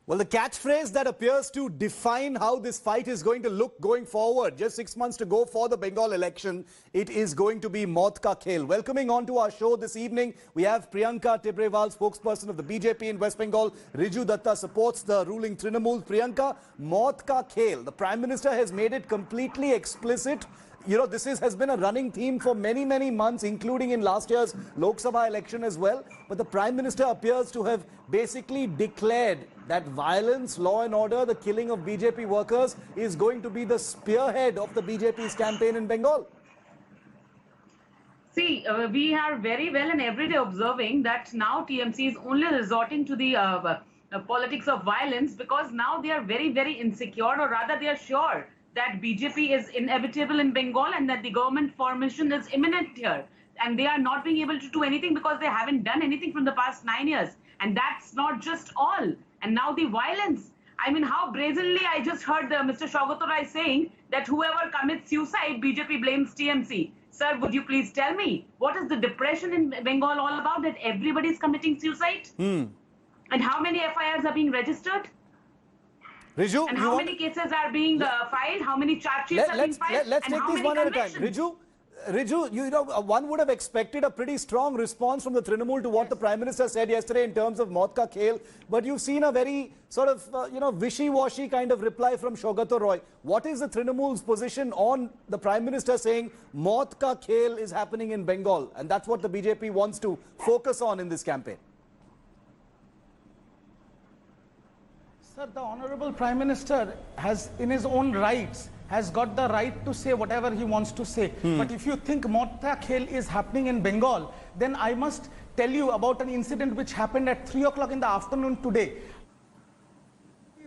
Well, the catchphrase that appears to define how this fight is going to look going forward, just 6 months to go for the Bengal election, it is going to be Maut Ka Khel. Welcoming on to our show this evening, we have Priyanka Tibrewal, spokesperson of the BJP in West Bengal. Riju Datta supports the ruling Trinamool. Priyanka, Maut Ka Khel. The Prime Minister has made it completely explicit. You know, this has been a running theme for many, many months, including in last year's Lok Sabha election as well. But the Prime Minister appears to have basically declared that violence, law and order, the killing of BJP workers is going to be the spearhead of the BJP's campaign in Bengal. See, we are very well and every day observing that now TMC is only resorting to the politics of violence because now they are very, very insecure, or rather they are sure that BJP is inevitable in Bengal and that the government formation is imminent here. And they are not being able to do anything because they haven't done anything from the past 9 years. And that's not just all. And now the violence. I mean, how brazenly I just heard Mr. Saugata Roy saying that whoever commits suicide, BJP blames TMC. Sir, would you please tell me, what is the depression in Bengal all about, that everybody is committing suicide? And how many FIRs are being registered? Riju, and how many cases are being filed? How many charge sheets are being filed? Let's take these one at a time. Riju, you know, one would have expected a pretty strong response from the Trinamool to what the Prime Minister said yesterday in terms of Maut Ka Khel, but you've seen a very sort of, wishy-washy kind of reply from Saugata Roy. What is the Trinamool's position on the Prime Minister saying Maut Ka Khel is happening in Bengal, and that's what the BJP wants to focus on in this campaign? Sir, the Honorable Prime Minister has, in his own rights, has got the right to say whatever he wants to say. But if you think Maut Ka Khel is happening in Bengal, then I must tell you about an incident which happened at 3 o'clock in the afternoon today.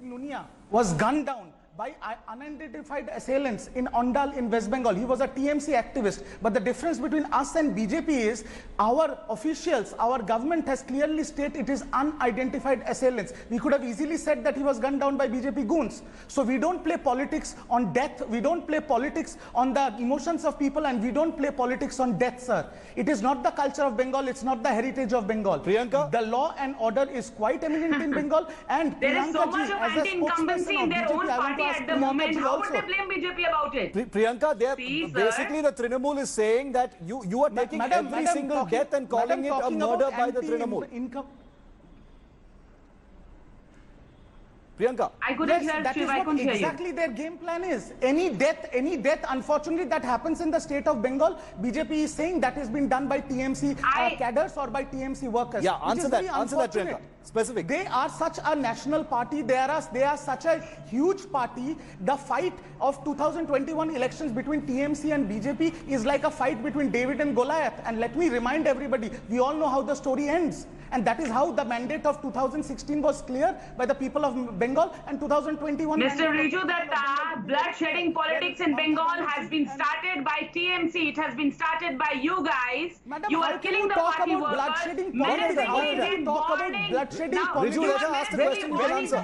Nunia was gunned down by unidentified assailants in Ondal in West Bengal. He was a TMC activist. But the difference between us and BJP is our officials, our government has clearly stated it is unidentified assailants. We could have easily said that he was gunned down by BJP goons. So we don't play politics on death. We don't play politics on the emotions of people, and we don't play politics on death, sir. It is not the culture of Bengal. It's not the heritage of Bengal. Priyanka? The law and order is quite eminent in Bengal. And there is so much of anti-incumbency in their own party at the moment. How would they blame BJP about it? Priyanka, basically the Trinamool is saying that you are taking every single death and calling it a murder by the Trinamool. Priyanka. I couldn't hear you. I couldn't hear you. Exactly their game plan is. Any death, unfortunately, that happens in the state of Bengal, BJP is saying that has been done by TMC cadres or by TMC workers. Yeah, answer that, Priyanka. Specific. They are such a national party. They are such a huge party. The fight of 2021 elections between TMC and BJP is like a fight between David and Goliath. And let me remind everybody, we all know how the story ends. And that is how the mandate of 2016 was clear by the people of Bengal, and 2021... Mr. Riju Datta, blood-shedding politics in Bengal has been started by TMC. It has been started by you guys. Madam, you are killing the party workers. Blood-shedding politics. How can you talk about blood-shedding politics? Riju, let her ask the question. We'll answer.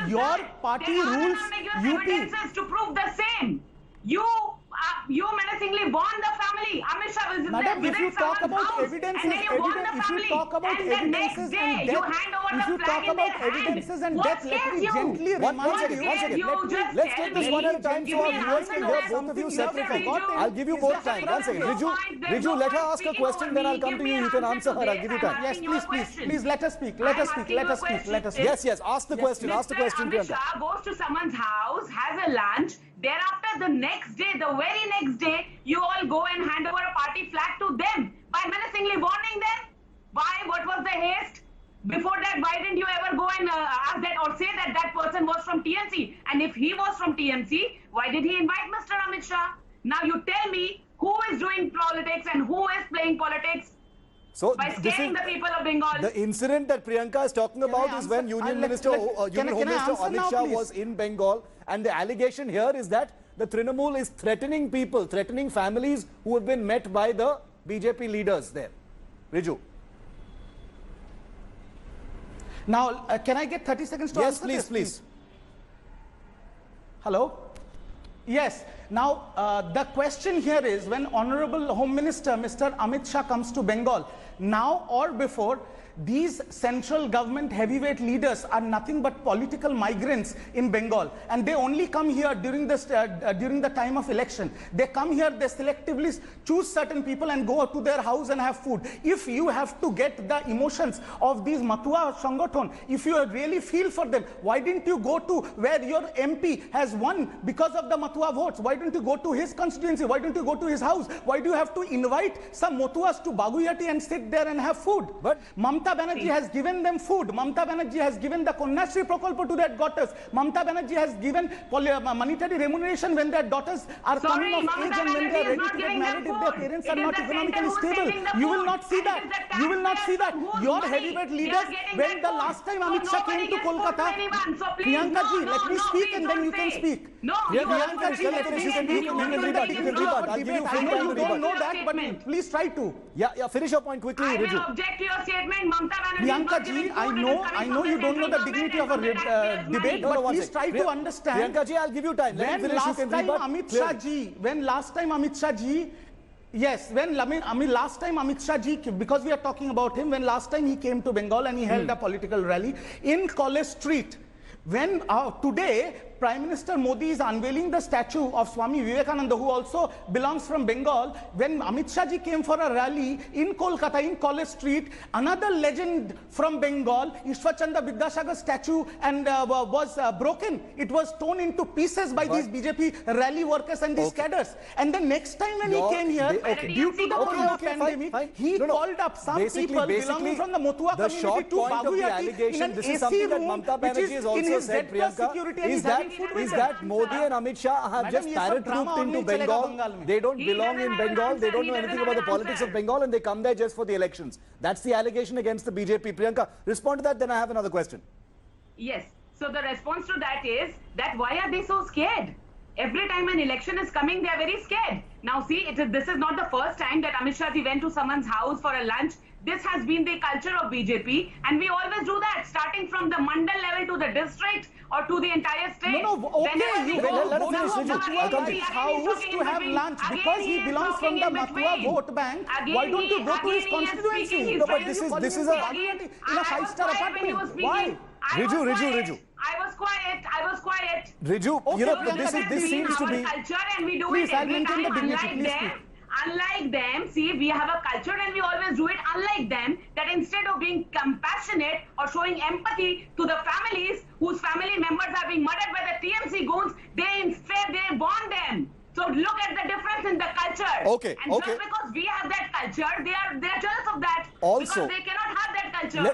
Your party rules UP. To prove the same. You menacingly warned the family. Amit Shah was Madam, if you talk about evidences, if you talk about evidences and death, let me gently remind you. Let's take this one at a time so our viewers can hear both of you separately. I'll give you both time. One second. Riju, let her ask a question, then I'll come to you. You can answer her. I'll give you time. Yes, please, let us speak. Let us speak. Yes, ask the question. Ask the question, Priyanka. Amit Shah goes to someone's house, has a lunch. Thereafter, the next day, the very next day, you all go and hand over a party flag to them by menacingly warning them. Why? What was the haste? Before that, why didn't you ever go and ask that or say that that person was from TMC? And if he was from TMC, why did he invite Mr. Amit Shah? Now you tell me who is doing politics and who is playing politics. So by scaring the people of Bengal. The incident that Priyanka is talking about is when Union Home Minister Amit Shah was in Bengal, and the allegation here is that the Trinamool is threatening people, threatening families who have been met by the BJP leaders there. Riju. Now, can I get 30 seconds to answer this? Yes, please. Hello? Yes. Now, the question here is, when Honorable Home Minister Mr. Amit Shah comes to Bengal, now or before, these central government heavyweight leaders are nothing but political migrants in Bengal, and they only come here during the time of election. They come here, they selectively choose certain people and go to their house and have food. If you have to get the emotions of these Matua Sangathon, if you really feel for them, why didn't you go to where your MP has won because of the Matua votes? Why don't you go to his constituency? Why don't you go to his house? Why do you have to invite some Motuas to Baguyati and sit there and have food? But Mamata Banerjee has given them food. Mamata Banerjee has given the Konyashree Prakalpa to their daughters. Mamata Banerjee has given monetary remuneration when their daughters are coming of age and when they are ready to get married if their parents are not economically stable. You will not see that. You will not see that. Your heavyweight leaders, when the last time Amit Shah came to Kolkata, Priyanka ji, let me speak and then you can speak. No, Priyanka ji, let me speak and you can rebut. I'll give you I know you don't know that, but statement. please try to. Yeah, finish your point quickly, I will Riju. object to your statement. Mamata Banerjee is Priyanka not ji, giving I food, it is know coming you from don't know the central dignity of a government and from the taxpayers' debate, money. but one please sec. try to understand. Priyanka ji, I'll give you time. Let When me finish, you last can time rebut. Amit Clearly. Shah ji, when last time Amit Shah ji, yes, when last time Amit Shah ji, because we are talking about him, when last time he came to Bengal and he held a political rally in College Street, when today Prime Minister Modi is unveiling the statue of Swami Vivekananda, who also belongs from Bengal. When Amit Shah ji came for a rally in Kolkata, in College Street, another legend from Bengal, Ishwar Chandra Vidyasagar statue, and was broken. It was torn into pieces by these BJP rally workers and these cadres. And the next time when he came here, due to the corona pandemic, he called up some people belonging from the Motua the community short to point of the Baguyati in allegation, an this is AC something that room, Mamata which Banerjee is has in also his said, Z-plus Priyanka, security, and is he's that, having food with is them. that Modi and Amit Shah have Madam, just ये सब drama paratrooped और into नहीं चलेगा Bengal. Bengal में. They don't He belong doesn't in have an Bengal. They answer. don't He know anything doesn't about the have an politics answer. of Bengal, and they come there just for the elections. That's the allegation against the BJP. Priyanka, respond to that, then I have another question. Yes. So the response to that is that why are they so scared? Every time an election is coming, they are very scared. Now see, this is not the first time that Amit Shah ji went to someone's house for a lunch. This has been the culture of BJP, and we always do that, starting from the mandal level to the district or to the entire state. No, okay, Whenever we you go, let us go finish, to Riju. Matua I'll come to Gandhi's you. house to have lunch because he belongs from the Matua vote bank. Why don't you go to his constituency? No, but this is a in a five-star apartment. Why? Riju. I was quiet. Riju, Okay, you know, okay, this seems to be... Culture, and we do Please, it I'll every maintain time. the dignity. Please Unlike them, see, we have a culture and we always do it unlike them, that instead of being compassionate or showing empathy to the families whose family members are being murdered by the TMC goons, they bond them. So look at the difference in the culture. Okay, and okay. just because we have that culture, they are jealous of that. Also, because they cannot have that culture.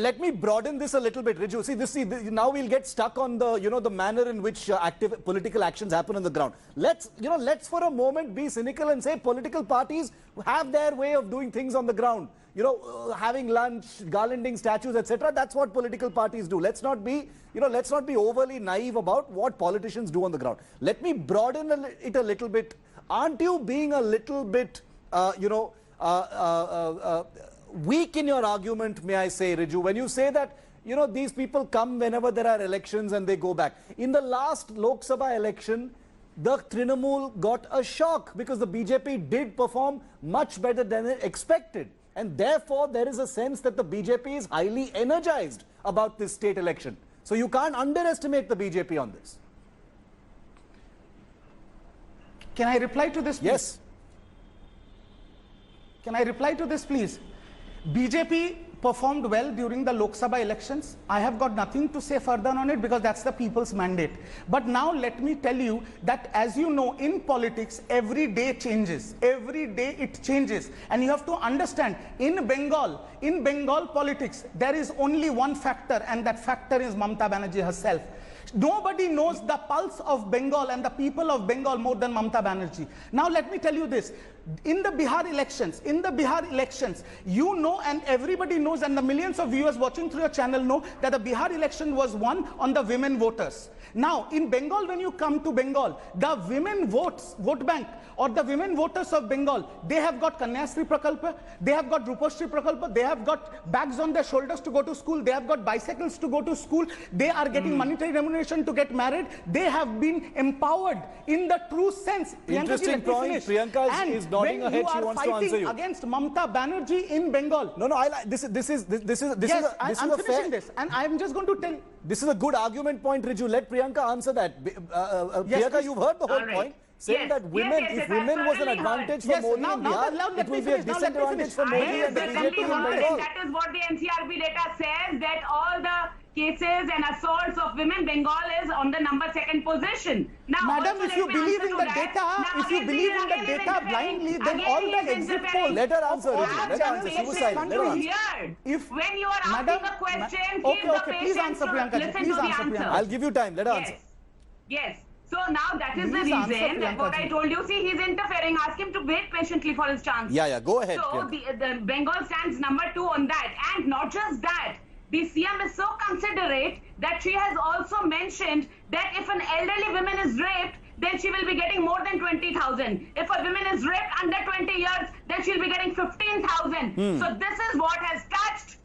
Let me broaden this a little bit, Riju. See, now we'll get stuck on the, the manner in which active political actions happen on the ground. Let's for a moment be cynical and say political parties have their way of doing things on the ground. Having lunch, garlanding statues, etc. That's what political parties do. Let's not be overly naive about what politicians do on the ground. Let me broaden it a little bit. Aren't you being a little bit, weak in your argument, may I say, Riju, when you say that, these people come whenever there are elections and they go back. In the last Lok Sabha election, the Trinamool got a shock because the BJP did perform much better than expected. And therefore, there is a sense that the BJP is highly energized about this state election. So you can't underestimate the BJP on this. Can I reply to this, please? Yes. Can I reply to this, please? BJP performed well during the Lok Sabha elections. I have got nothing to say further on it because that's the people's mandate. But now let me tell you that, as you know, in politics, every day changes. Every day it changes. And you have to understand, in Bengal politics, there is only one factor, and that factor is Mamata Banerjee herself. Nobody knows the pulse of Bengal and the people of Bengal more than Mamata Banerjee. Now let me tell you this. In the Bihar elections, you know, and everybody knows, and the millions of viewers watching through your channel know that the Bihar election was won on the women voters. Now, in Bengal, when you come to Bengal, the women vote bank or the women voters of Bengal, they have got Kanyashree Prakalpa, they have got Rupashree Prakalpa, they have got bags on their shoulders to go to school, they have got bicycles to go to school, they are getting monetary remuneration to get married, they have been empowered in the true sense. Interesting point. Priyanka is nodding her head. She wants to answer you. Against Mamta Banerjee in Bengal. No, no. This is I'm a finishing fair. this, and I'm just going to tell. This is a good argument point, Riju. Let Priyanka answer that. Priyanka, please. you've heard the whole point. Saying that women, if women was an advantage for Modi in Bihar, it will be a disadvantage for Modi and the BJP in Bengal. That is what the NCRB data says, that all the cases and assaults of women, Bengal is on the second position. Now, Madam, if you believe in the data, blindly, then all the exit polls. Let her answer, Riju. Let her answer. Suicide. Let her answer. If when you are asking a question, keep the patience to listen to the answer. I'll give you time. Let her answer. Yes. So now that is the reason that what I told you. See, he's interfering. Ask him to wait patiently for his chance. Yeah. Go ahead. So the Bengal stands number 2 on that. And not just that, the CM is so considerate that she has also mentioned that if an elderly woman is raped, then she will be getting more than 20,000. If a woman is raped under 20 years, then she'll be getting 15,000. So this is what has touched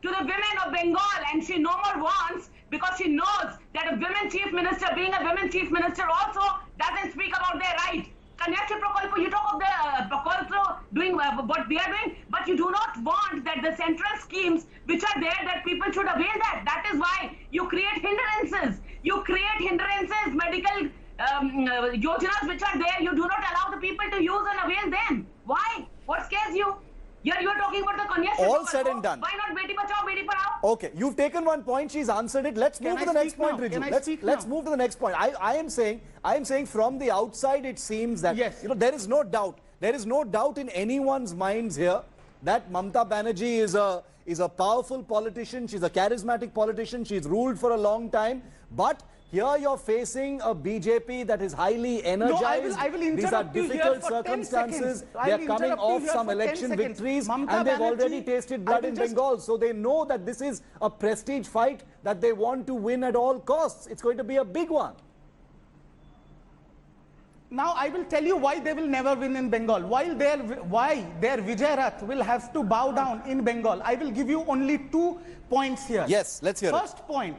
to the women of Bengal, and she no more wants, because she knows that a women chief minister, being a women chief minister also doesn't speak about their right. Kanyakshi Prakalpa, you talk of the Prakalpa doing what they are doing, but you do not want that the central schemes which are there, that people should avail that. That is why you create hindrances. You create hindrances, medical yojanas which are there. You do not allow the people to use and avail them. Why? What scares you? You're talking about the Kanyakshi Prakalpa. All said and done. Why not Beti Bachao, Beti Padhao? Okay, you've taken one point. She's answered it. Let's move to the next point, Riju. Let's move to the next point. I am saying from the outside it seems that there is no doubt. There is no doubt in anyone's minds here that Mamta Banerjee is a powerful politician. She's a charismatic politician. She's ruled for a long time. But here you're facing a BJP that is highly energized. No, I will These are interrupt you difficult here for 10 circumstances. seconds. They are coming off some election victories and they've already tasted blood in Bengal. So they know that this is a prestige fight that they want to win at all costs. It's going to be a big one. Now I will tell you why they will never win in Bengal. Why their Vijay Rath will have to bow down in Bengal. I will give you only 2 points here. Yes, let's hear it. First point.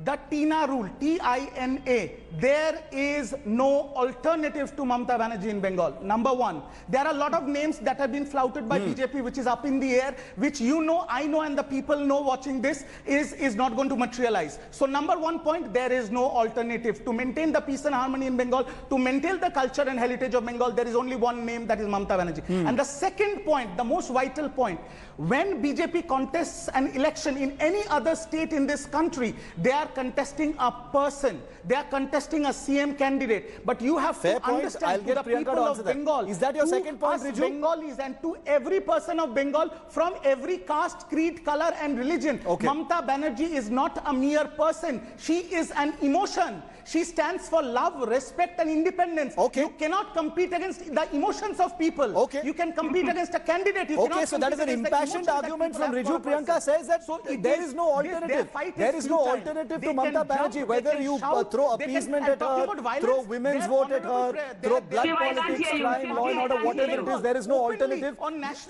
The TINA rule, T-I-N-A, there is no alternative to Mamta Banerjee in Bengal. Number 1, there are a lot of names that have been flouted by BJP, which is up in the air, which you know, I know, and the people know watching this is not going to materialize. So number 1 point, there is no alternative. To maintain the peace and harmony in Bengal, to maintain the culture and heritage of Bengal, there is only one name, that is Mamta Banerjee. And the second point, the most vital point, when BJP contests an election in any other state in this country, they are contesting a person. They are contesting a CM candidate. But you have to understand to the people of Bengal. Is that your second point, Riju? Bengalis and to every person of Bengal from every caste, creed, color and religion. Mamta Banerjee is not a mere person. She is an emotion. She stands for love, respect and independence. You cannot compete against the emotions of people. You can compete against a candidate. You cannot so that is an impassioned argument from Riju. Priyanka says that there is no alternative. There is no alternative to Mamta Banerjee. Whether you throw appeasement at her, throw women's vote at her, throw blood politics, crime, law and order, whatever it is, there is no alternative.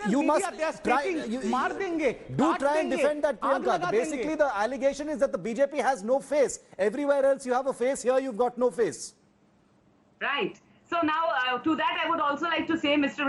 You must try and defend that, Priyanka. Basically, the allegation is that the BJP has no face. Everywhere else you have a face. Here you've got no face. Right. So now to that I would also like to say, Mr.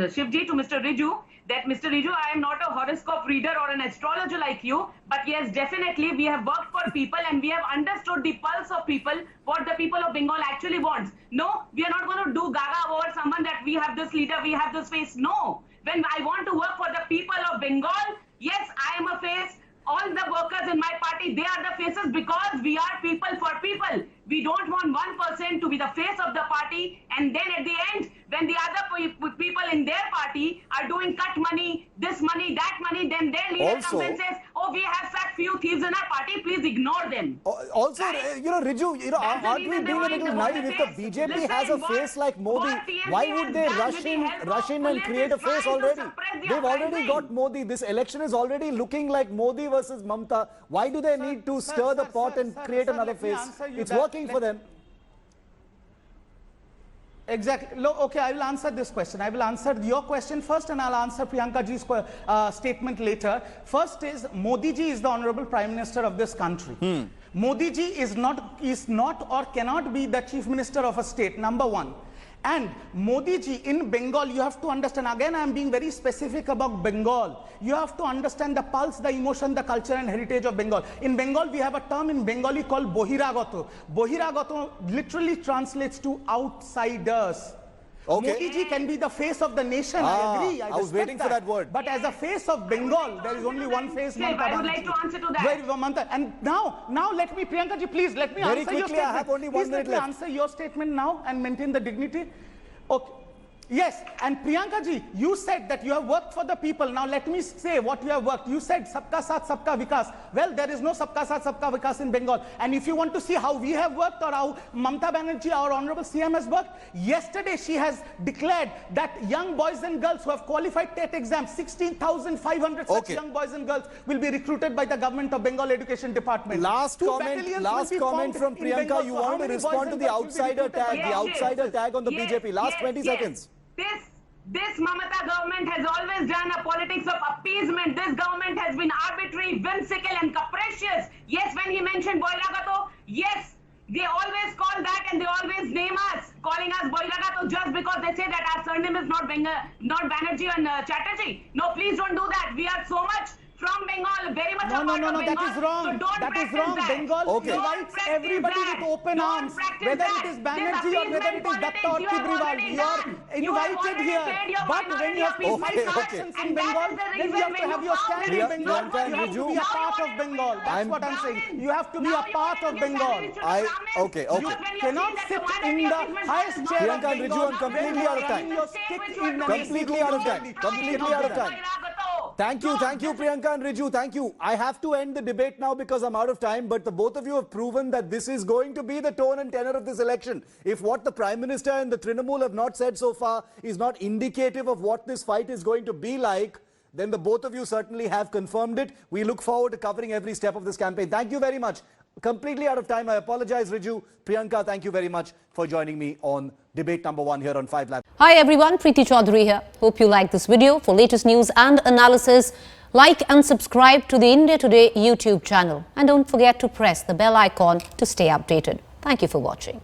Shivji, to Mr. Riju, that Mr. Riju, I am not a horoscope reader or an astrologer like you, but yes, definitely we have worked for people and we have understood the pulse of people, what the people of Bengal actually wants. No, we are not going to do gaga over someone that we have this leader, we have this face. No. When I want to work for the people of Bengal, yes, I am a face. All the workers in my party, they are the faces because we are people for people. We don't want one person to be the face of the party, and then at the end, when the other people in their party are doing cut money, this money, that money, then their leader comes and says, oh, we have such few thieves in our party, please ignore them. Also, right? Riju, aren't we being a little naive? If the BJP has a face like Modi, why would they rush in and create a face already? They've already got Modi. This election is already looking like Modi versus Mamta. Why do they need to stir the pot and create another face? It's working for them. Exactly. Okay, I will answer this question. I will answer your question first and I'll answer Priyanka ji's statement later. First is, Modi ji is the Honorable Prime Minister of this country. Modi ji is not or cannot be the Chief Minister of a state, number 1. And Modi ji in Bengal, you have to understand, again I am being very specific about Bengal. You have to understand the pulse, the emotion, the culture and heritage of Bengal. In Bengal, we have a term in Bengali called Bohiragato. Bohiragato literally translates to outsiders. Okay. Modi ji can be the face of the nation, I agree. I was waiting for that word. But as a face of Bengal, there is only one face, Mamata I would Banerjee. like to answer to that. Very well, Mamata. And now let me, Priyanka ji, please let me Very answer your quickly, I statement. have only 1 Please minute let me left. answer your statement now and maintain the dignity. Okay. Yes, and Priyanka ji, you said that you have worked for the people. Now let me say what you have worked. You said Sabka Saath, Sabka Vikas. Well, there is no Sabka Saath, Sabka Vikas in Bengal. And if you want to see how we have worked or how Mamata Banerjee, our Honorable CM has worked, yesterday she has declared that young boys and girls who have qualified TET exams, 16,500 such young boys and girls will be recruited by the government of Bengal Education Department. Last comment from Priyanka. You want to respond to the outsider tag, on the BJP. Last 20 seconds. This Mamata government has always done a politics of appeasement. This government has been arbitrary, whimsical and capricious. Yes, when he mentioned Boiragato, yes, they always call that and they always name us, calling us Boiragato just because they say that our surname is not Banerjee and Chatterjee. No, please don't do that. We are so much from Bengal, very much No, that is wrong. So don't that is wrong. that. Bengal Okay. invites everybody with open arms, whether it is Banerjee or whether it is Datta or Kebriwal. You are invited here. But when you have to fight elections in Bengal, then you have to have your stand in Bengal. You have to be a part of Bengal. That's what I'm saying. You have to be a part of Bengal. Okay. You cannot sit in the highest chair of Priyanka and Bengal. Riju, I'm completely out of time. Completely out of time. Thank you, Priyanka and Riju. Thank you. I have to end the debate now because I'm out of time, but the both of you have proven that this is going to be the tone and tenor of this election. If what the Prime Minister and the Trinamool have not said so far is not indicative of what this fight is going to be like, then the both of you certainly have confirmed it. We look forward to covering every step of this campaign. Thank you very much. Completely out of time. I apologize, Riju. Priyanka, thank you very much for joining me on debate number 1 here on 5 Live. Hi everyone, Preeti Chaudhary here. Hope you like this video. For latest news and analysis, like and subscribe to the India Today YouTube channel. And don't forget to press the bell icon to stay updated. Thank you for watching.